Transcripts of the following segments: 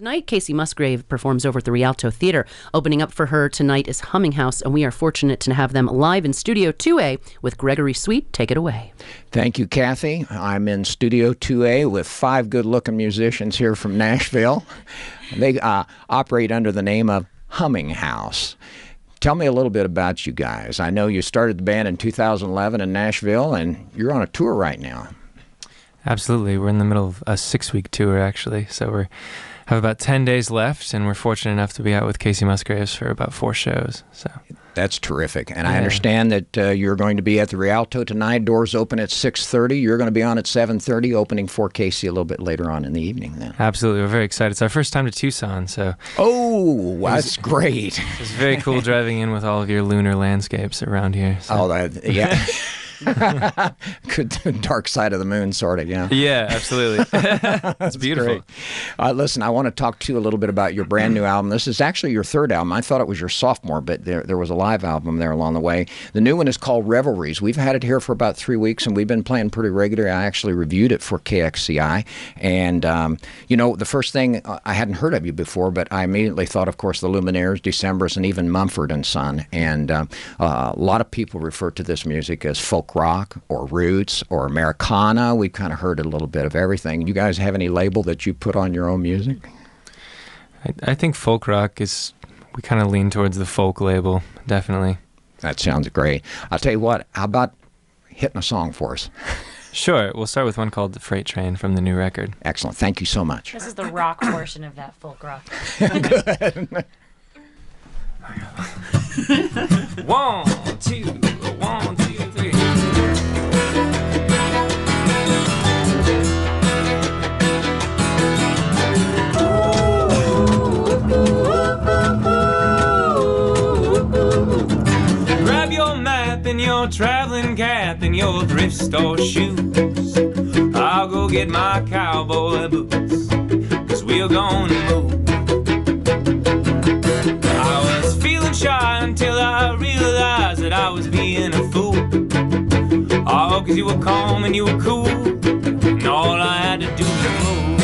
Tonight, Casey Musgrave performs over at the Rialto Theater. Opening up for her tonight is Humming House, and we are fortunate to have them live in Studio 2A with Gregory Sweet. Take it away. Thank you, Kathy. I'm in Studio 2A with 5 good-looking musicians here from Nashville. They operate under the name of Humming House. Tell me a little bit about you guys. I know you started the band in 2011 in Nashville, and you're on a tour right now. Absolutely. We're in the middle of a 6-week tour, actually. So we have about 10 days left, and we're fortunate enough to be out with Casey Musgraves for about 4 shows. So that's terrific. And I understand that you're going to be at the Rialto tonight. Doors open at 6:30. You're going to be on at 7:30, opening for Casey a little bit later on in the evening then. Absolutely. We're very excited. It's our first time to Tucson, so... Oh, that's great. It's very cool driving in with all of your lunar landscapes around here. So. Oh, yeah. Good dark side of the moon, sort of, yeah. Yeah, absolutely. It's beautiful. Listen, I want to talk to you a little bit about your brand new album. This is actually your 3rd album. I thought it was your sophomore, but there was a live album there along the way. The new one is called Revelries. We've had it here for about 3 weeks, and we've been playing pretty regularly. I actually reviewed it for KXCI, and you know, the first thing, I hadn't heard of you before, but I immediately thought, of course, the Lumineers, Decemberists, and even Mumford and Son. And a lot of people refer to this music as folk rock or roots or Americana. We've kind of heard a little bit of everything. You guys have any label that you put on your own music? I think folk rock is, we kind of lean towards the folk label, definitely. That sounds great. I'll tell you what, how about hitting a song for us? Sure. We'll start with one called The Freight Train from the new record. Excellent. Thank you so much. This is the rock portion of that folk rock. Good. 1, 2, 1, 2, 3. Grab your map and your traveling cap and your thrift store shoes. I'll go get my cowboy boots, 'cause we're gonna move. I was feeling shy until I realized that I was being a fool. All 'cause you were calm and you were cool, and all I had to do was move.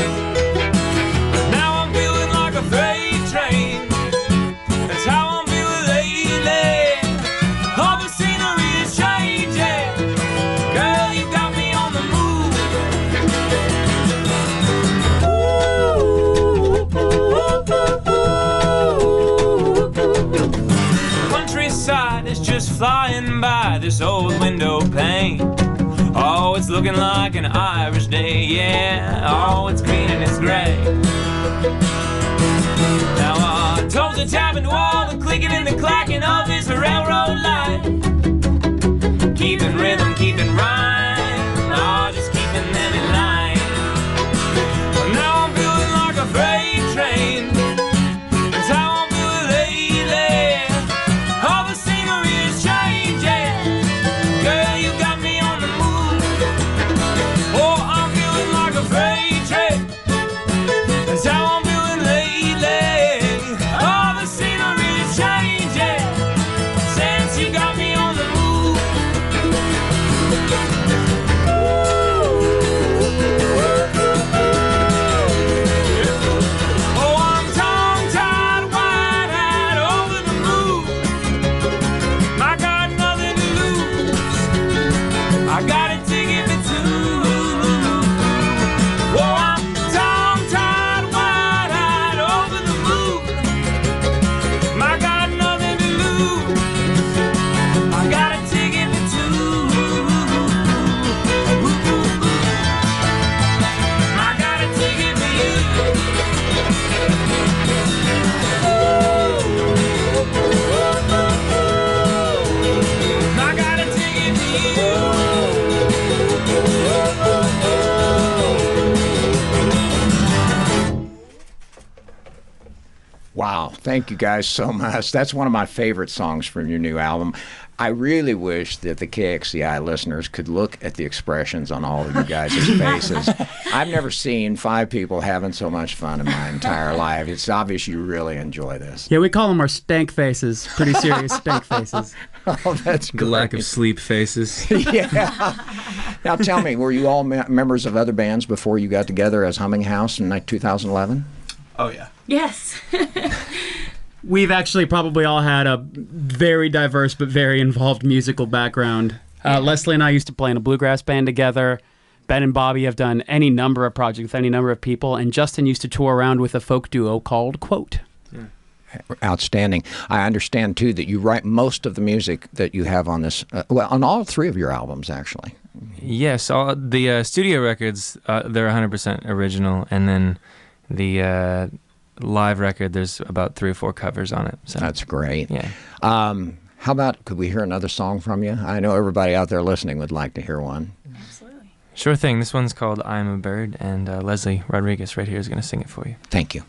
Now I'm feeling like a freight train. That's how I'm feeling lately. All the scenery is changing. Girl, you got me on the move. Countryside is just flying by this old window pane. Oh, it's looking like an Irish day, yeah. Oh, it's green and it's gray. Now toes are tapping the wall, the clicking and the clacking of this railroad line. Keeping rhythm, keeping rhyme, oh, just keeping them in line. Now I'm feeling like a freight train. That's how I'm feeling lately. All the scenery is changing. Girl, you got me on the move. Oh, I'm feeling like a freight train. That's how I'm feeling lately. All the scenery is changing since you got me on the move. Oh, I'm tongue-tied, wide-eyed, over the moon. I got nothing to lose. I got a ticket for 2. Oh, I'm tongue-tied, wide-eyed, over the moon. I got nothing to lose. I got a ticket for 2. I got a ticket for you. I got a ticket for you. Wow, thank you guys so much. That's one of my favorite songs from your new album. I really wish that the KXCI listeners could look at the expressions on all of you guys' faces. I've never seen 5 people having so much fun in my entire life. It's obvious you really enjoy this. Yeah, we call them our stank faces. Pretty serious stank faces. Oh, that's The great. lack of sleep faces. Yeah. Now tell me, were you all members of other bands before you got together as Humming House in 2011? Oh, yeah. Yes. We've actually probably all had a very diverse but very involved musical background. Leslie and I used to play in a bluegrass band together. Ben and Bobby have done any number of projects with any number of people, and Justin used to tour around with a folk duo called Quote. Outstanding. I understand, too, that you write most of the music that you have on this, well, on all three of your albums, actually. Yes, all the studio records, they're 100% original, and then the live record, there's about 3 or 4 covers on it. So. That's great. Yeah. How about, could we hear another song from you? I know everybody out there listening would like to hear one. Absolutely. Sure thing. This one's called I'm a Bird, and Leslie Rodriguez right here is going to sing it for you. Thank you.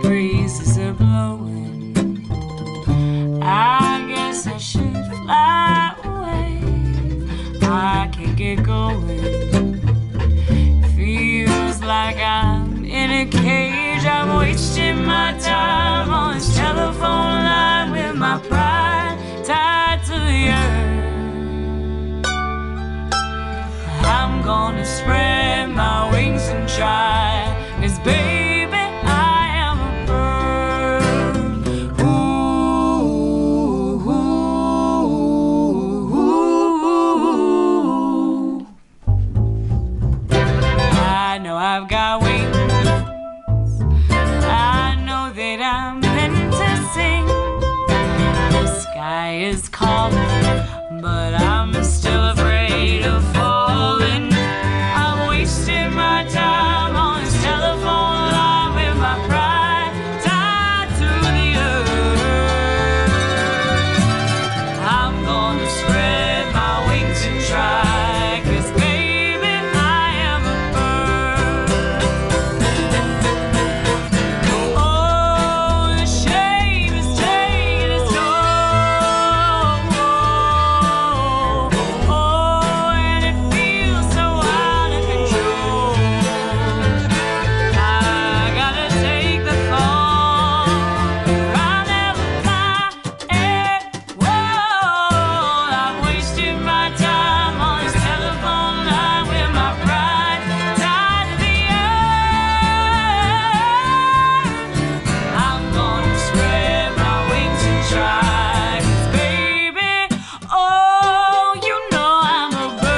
Breezes are blowing. I guess I should fly away. I can't get going. Feels like I'm in a cage. I'm wasting my time on this telephone line with my pride tied to the earth. I'm gonna spread my wings and try, 'cause baby, I am a bird. Ooh, ooh, ooh. I know I've got wings. I know that I'm meant to sing. The sky is calling, but I'm still afraid of falling. I'm wasting my time on this telephone line with my pride tied to the earth. I'm gonna spread my wings and try, 'cause baby, I am a bird. Oh, the shame is taking its toll. Oh, and it feels so out of control. I gotta take the fall. I'll never fly it. Whoa, I'm wasting my time on this telephone line with my pride tied to the earth. I'm gonna spread my wings and try, 'cause baby, oh, you know I'm a bird.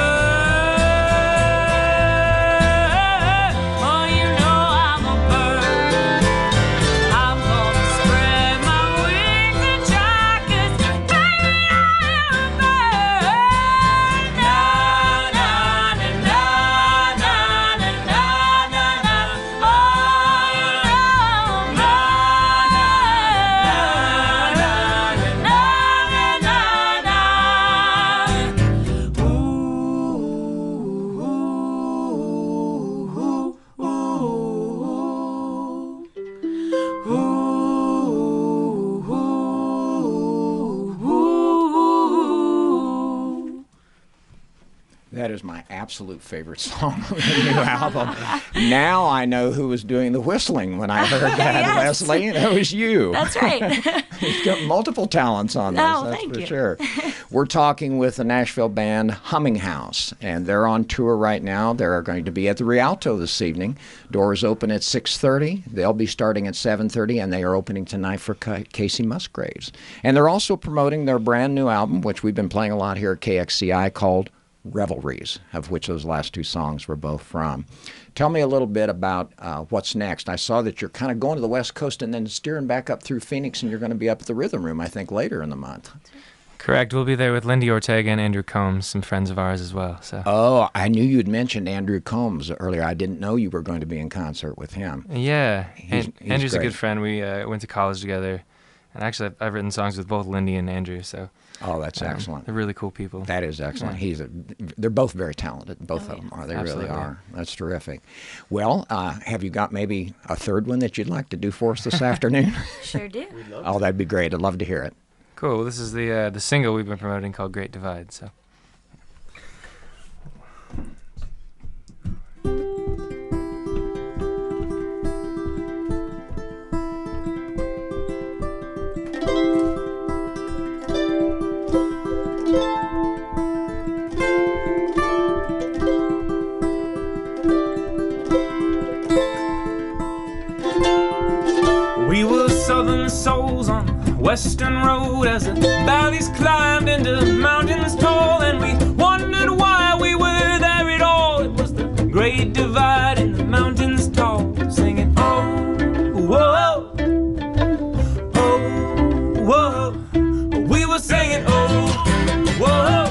Oh, you know I'm a bird. I'm gonna spread my wings and try, 'cause baby, I am a bird. Na na na na na na na na na. Oh, you know I'm na na na na na na. That is my absolute favorite song on the new album. Now I know who was doing the whistling when I heard that, Yes. Leslie. That was you. That's right. You've got multiple talents on this, Oh, that's thank for you. sure. We're talking with the Nashville band Humming House, and they're on tour right now. They're going to be at the Rialto this evening. Doors open at 6:30. They'll be starting at 7:30, and they are opening tonight for Casey Musgraves. And they're also promoting their brand new album, which we've been playing a lot here at KXCI, called Revelries, of which those last 2 songs were both from. Tell me a little bit about what's next. I saw that you're kind of going to the West Coast and then steering back up through Phoenix, and you're going to be up at the Rhythm Room, I think, later in the month. Correct. We'll be there with Lindy Ortega and Andrew Combs, some friends of ours as well. So. Oh, I knew you'd mentioned Andrew Combs earlier. I didn't know you were going to be in concert with him. Yeah, He's Andrew's a great. good friend. We went to college together, and actually I've written songs with both Lindy and Andrew, so Oh, that's excellent. they're really cool people. That is excellent. Yeah. They're both very talented. Both of them are. They Absolutely. really are. That's terrific. Well, have you got maybe a third one that you'd like to do for us this afternoon? Sure do. Oh, that'd be great. I'd love to hear it. Cool. Well, this is the single we've been promoting called Great Divide. So. southern souls on the western road as the valleys climbed into mountains tall, and we wondered why we were there at all. It was the great divide in the mountains tall, singing, oh, whoa, oh, whoa. We were singing, oh, whoa.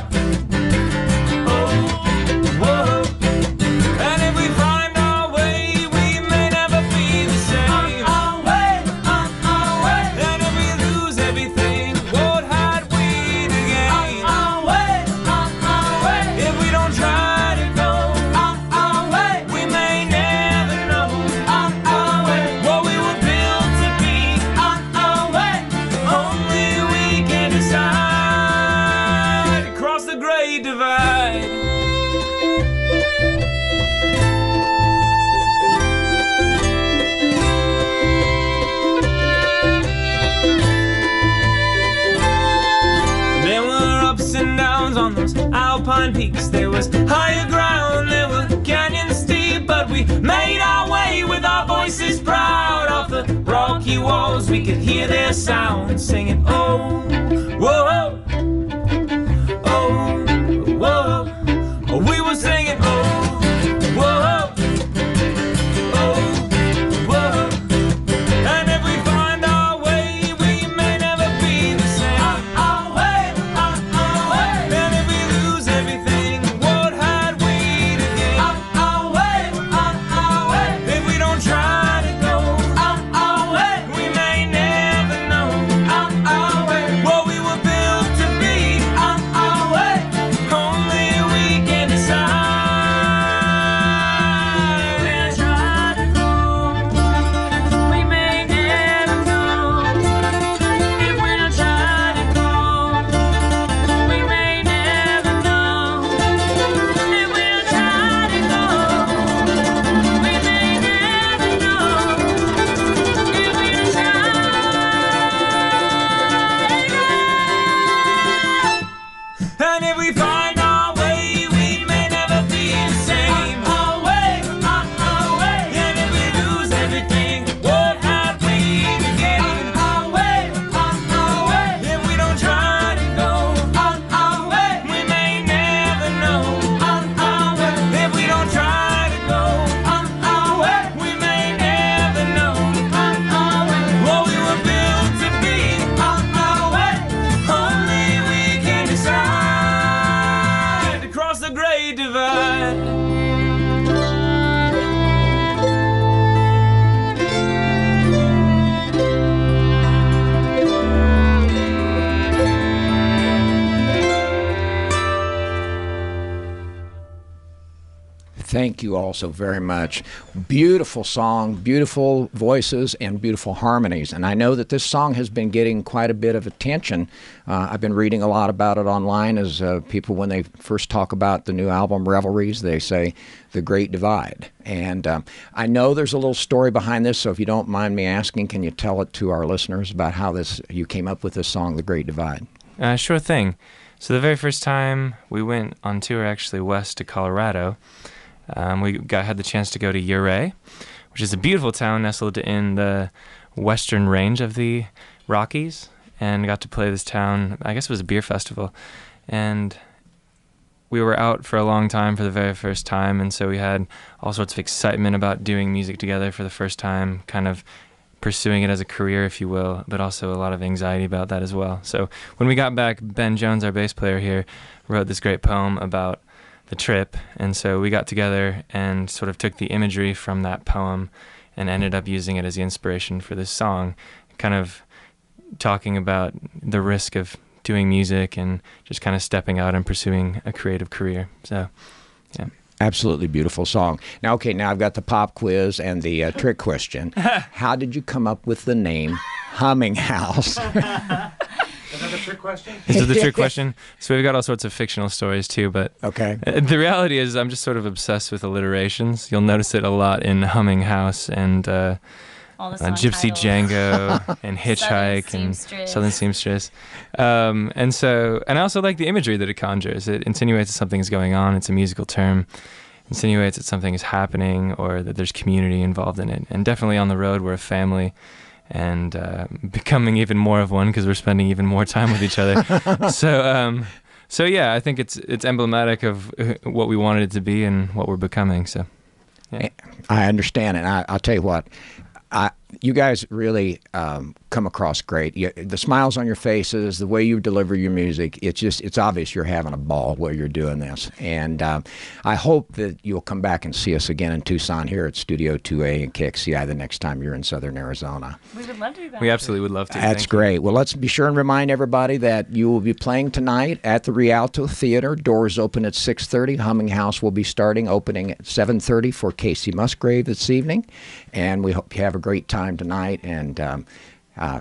On those alpine peaks, there was higher ground, there were canyons steep, but we made our way with our voices proud. Off the rocky walls we could hear their sound, singing, oh, whoa, oh, whoa. We were singing, oh, whoa, oh, whoa. And if we find our way, we may never be the same. Thank you all so very much. Beautiful song, beautiful voices, and beautiful harmonies. And I know that this song has been getting quite a bit of attention. I've been reading a lot about it online as people, when they first talk about the new album Revelries, they say The Great Divide. And I know there's a little story behind this, so if you don't mind me asking, can you tell it to our listeners about how you came up with this song, The Great Divide? Sure thing. So the very first time we went on tour, actually west to Colorado, we had the chance to go to Ouray, which is a beautiful town nestled in the western range of the Rockies, and got to play this town. I guess it was a beer festival, and we were out for a long time for the very first time, and so we had all sorts of excitement about doing music together for the first time, kind of pursuing it as a career, if you will, but also a lot of anxiety about that as well. So when we got back, Ben Jones, our bass player here, wrote this great poem about the trip, and so we got together and sort of took the imagery from that poem and ended up using it as the inspiration for this song, kind of talking about the risk of doing music and just kind of stepping out and pursuing a creative career. So, yeah. Absolutely beautiful song. Now, okay, now I've got the pop quiz and the trick question. How did you come up with the name Humming House? Is that the trick question? This is the trick question. So we've got all sorts of fictional stories too, but okay. The reality is I'm just sort of obsessed with alliterations. You'll notice it a lot in Humming House and Gypsy titles. Django and Hitchhike and Southern Seamstress. And I also like the imagery that it conjures. It insinuates that something is going on. It's a musical term. It insinuates that something is happening or that there's community involved in it. And definitely on the road, we're a family. and becoming even more of one because we're spending even more time with each other. So yeah, I think it's emblematic of what we wanted it to be and what we're becoming. So yeah. I understand, and I'll tell you what. You guys really come across great. The smiles on your faces, the way you deliver your music, it's obvious you're having a ball while you're doing this. And I hope that you'll come back and see us again in Tucson here at Studio 2A and KXCI the next time you're in Southern Arizona. We would love to do that. We absolutely would love to. That's Thank you. great. Well, let's be sure and remind everybody that you will be playing tonight at the Rialto Theater. Doors open at 6:30. Humming House will be opening at 7:30 for Casey Musgrave this evening. And we hope you have a great time tonight, and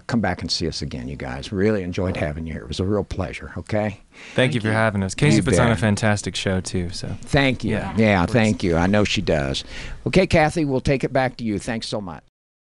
come back and see us again, you guys. Really enjoyed having you here. It was a real pleasure, okay? Thank you for having us. Casey puts on a bet. fantastic show, too. So Thank you. Yeah. Yeah, thank you. I know she does. Okay, Kathy, we'll take it back to you. Thanks so much.